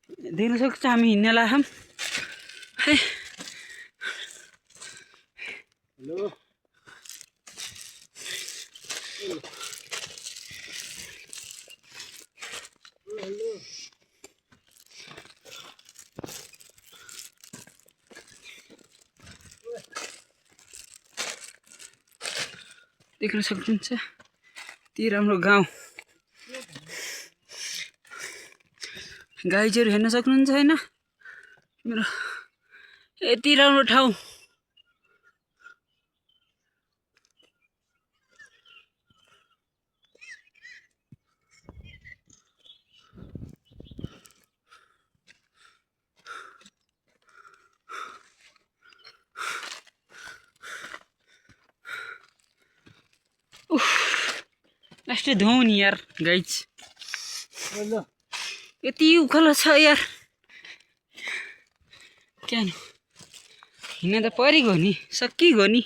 देख्न सक्छ हामी हिँड्न लाग्छौँ है। हेलो देख्न सक्नुहुन्छ यति राम्रो गाउँ। गाई चेहरू हेर्न सक्नुहुन्छ होइन मेरो यति राम्रो ठाउँ। लास्टै धुँ नि यार गाइज, हेलो यति उकालो छ यार। क्या हिँड्न त परिगयो नि, सकिगयो नि।